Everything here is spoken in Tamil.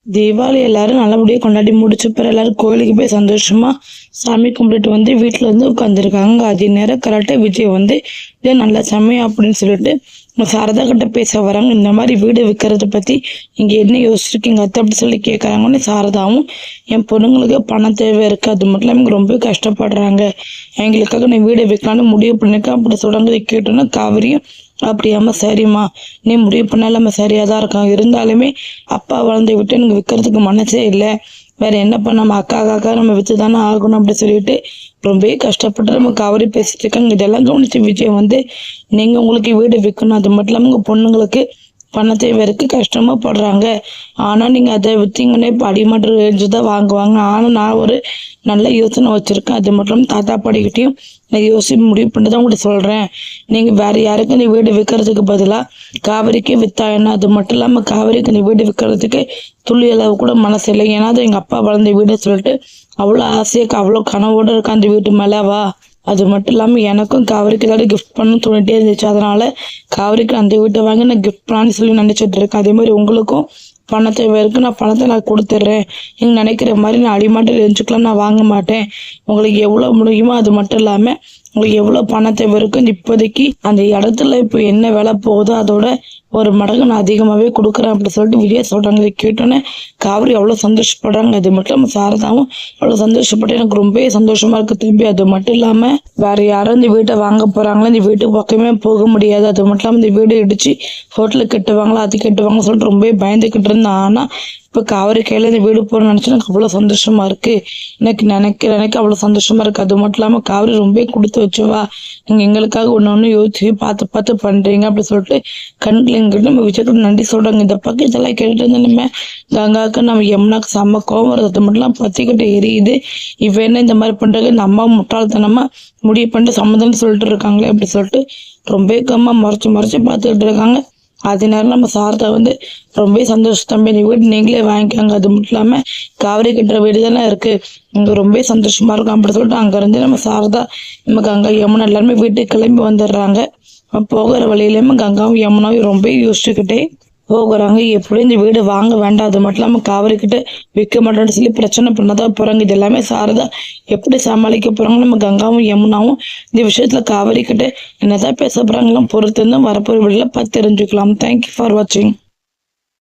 தீபாவளி எல்லாரும் நல்லபடியாக கொண்டாடி முடிச்ச பிறகு எல்லாரும் கோயிலுக்கு போய் சந்தோஷமா சாமி கும்பிட்டுட்டு வந்து வீட்டில் வந்து உட்காந்துருக்காங்க. அதே நேரம் கரெக்டாக விஜய் வந்து இதே நல்ல சமயம் அப்படின்னு சொல்லிட்டு சாரதா கிட்ட பேச வராங்க. இந்த மாதிரி வீடு விற்கிறத பற்றி நீங்கள் என்ன யோசிச்சிருக்கீங்க அத்தை அப்படி சொல்லி கேட்குறாங்கன்னு சாரதாவும் என் பொண்ணுங்களுக்கு பணம் தேவை இருக்குது, அது மட்டும் இல்லாமல் ரொம்ப கஷ்டப்படுறாங்க, எங்களுக்காக நீ வீடு விற்கலான்னு முடிவு பண்ணிக்க அப்படி சொல்கிறாங்க. கேட்டோன்னா காவிரியும் அப்படியாம்மா சரிம்மா நீ முடிவு பண்ணாலும் நம்ம சரியாக தான் இருக்கோம், இருந்தாலுமே அப்பா வளர்ந்து விட்டு எனக்கு விற்கிறதுக்கு மனசே இல்லை, வேற என்ன பண்ண நம்ம அக்கா நம்ம விற்று தானே ஆகணும் அப்படி சொல்லிட்டு ரொம்பவே கஷ்டப்பட்டு நம்ம கவரி பேசிட்டு இருக்காங்க. இதெல்லாம் கவனிச்சு விஜய் வந்து நீங்கள் உங்களுக்கு வீடு விற்கணும், அது மட்டும் இல்லாமல் உங்கள் பொண்ணுங்களுக்கு பணத்தை வரைக்கும் கஷ்டமாக படுறாங்க, ஆனால் நீங்கள் அதை விற்றீங்கன்னா இப்போ அடிமட்ட ரேஞ்சு தான் வாங்குவாங்க, ஆனால் நான் ஒரு நல்ல யோசனை வச்சுருக்கேன், அது மட்டும் இல்லாமல் தாத்தா பாடிக்கிட்டையும் நான் யோசிச்சு முடிவு பண்ணி தான் உங்களுக்கு சொல்கிறேன், நீங்கள் வேறு யாருக்கும் நீ வீடு விற்கிறதுக்கு பதிலாக காவிரிக்கே விற்றாயன்னா, அது மட்டும் இல்லாமல் காவிரிக்கு நீ வீடு விற்கிறதுக்கு துளி அளவு கூட மனசு இல்லை, ஏன்னா அது எங்கள் அப்பா வளர்ந்த வீடு சொல்லிட்டு அவ்வளோ ஆசையாக அவ்வளோ கனவோடு இருக்க அந்த வீட்டு மேலே வா, அது மட்டும் இல்லாமல் எனக்கும் காவிரிக்கு ஏதாவது கிஃப்ட் பண்ண தோணிட்டே இருந்துச்சு, அதனால காவிரிக்கு அந்த வீட்டை வாங்கி நான் கிஃப்ட் பண்ணலான்னு சொல்லி நினச்சிட்டு இருக்கேன், அதே மாதிரி உங்களுக்கும் பணத்தை வரைக்கும் நான் பணத்தை நான் கொடுத்துட்றேன், நீங்கள் நினைக்கிற மாதிரி நான் அடிமாட்டில் எழுந்துக்கலாம் நான் வாங்க மாட்டேன், உங்களுக்கு எவ்வளோ முடியுமோ அது மட்டும் இல்லாமல் உங்களுக்கு எவ்வளோ பணத்தை வரைக்கும் இப்போதைக்கு அந்த இடத்துல இப்போ என்ன விலை போகுதோ அதோட ஒரு மடங்கு நான் அதிகமாகவே கொடுக்குறேன் அப்படி சொல்லிட்டு விஜய் சொல்கிறாங்க. இதை கேட்டோன்னே காவிரி அவ்வளோ சந்தோஷப்படுறாங்க. அது மட்டும் இல்லாமல் சாரதாவும் அவ்வளோ சந்தோஷப்பட்டு எனக்கு ரொம்பவே சந்தோஷமாக இருக்குது திரும்பி, அது மட்டும் இல்லாமல் வேறு யாரும் இந்த வீட்டை வாங்க போகிறாங்களோ இந்த வீட்டுக்கு பக்கமே போக முடியாது, அது மட்டும் இல்லாமல் இந்த வீடு இடித்து ஹோட்டலுக்கு கட்டுவாங்களா அது கட்டுவாங்கன்னு சொல்லிட்டு ரொம்பவே பயந்துக்கிட்டு இருந்தேன், ஆனால் இப்போ காவிரி கையில் இந்த வீடு போகணும்னு நினச்சி எனக்கு அவ்வளோ சந்தோஷமாக இருக்குது, எனக்கு நினைக்க அவ்வளோ சந்தோஷமாக இருக்குது, அது மட்டும் இல்லாமல் காவிரி ரொம்ப கொடுத்து வச்சுவா, நீங்கள் எங்களுக்காக ஒன்று யோசிச்சு பார்த்து பண்ணுறீங்க அப்படி சொல்லிட்டு கண்கிட்ட நம்ம விஜய்க்கு நன்றி சொல்கிறாங்க. இந்த பக்கம் இதெல்லாம் கேட்டுட்டு இருந்து நம்ம கங்காவுக்கு நம்ம யமுனாக்கு செம்ம கோவம் வருது, அது மட்டும் இல்லாமல் பற்றிக்கிட்டு எரியுது, இவ என்ன இந்த மாதிரி பண்ணுறாங்க, இந்த அம்மா முட்டாள்தனமாக முடிவு பண்ணிட்டு சம்மதம்னு சொல்லிட்டு இருக்காங்களே அப்படி சொல்லிட்டு ரொம்ப கம்மா மறைச்சு பார்த்துக்கிட்டு இருக்காங்க. அதே நேரம் நம்ம சாரதா வந்து ரொம்ப சந்தோஷம், தம்பி நீ வீடு நீங்களே வாங்கிக்காங்க, அது மட்டும் இல்லாமல் காவிரி கட்டுற வீடு தானே இருக்குது, இங்கே ரொம்ப சந்தோஷமாக இருக்கும் அப்படி சொல்லிட்டு அங்கேருந்து நம்ம சாரதா நம்ம கங்கா யமுனா எல்லாருமே வீட்டுக்கு கிளம்பி வந்துடுறாங்க. போகிற வழியிலேயுமே கங்காவும் யமுனாவும் ரொம்ப யோசிச்சுக்கிட்டே போகிறாங்க, எப்படி இந்த வீடு வாங்க வேண்டாம், அது மட்டும் இல்லாமல் காவிரிக்கிட்ட விற்க மாட்டேன்னு சொல்லி பிரச்சனை பண்ணதான் போகிறாங்க. இது எல்லாமே சாரதா எப்படி சமாளிக்க போகிறாங்க, நம்ம கங்காவும் யமுனாவும் இந்த விஷயத்தில் காவிரிக்கிட்ட என்னதான் பேச போகிறாங்களாம் பொறுத்து இருந்து வரப்போகிற வீடியோவில் பார்த்து தெரிஞ்சுக்கலாம். தேங்க்யூ ஃபார் வாட்சிங்.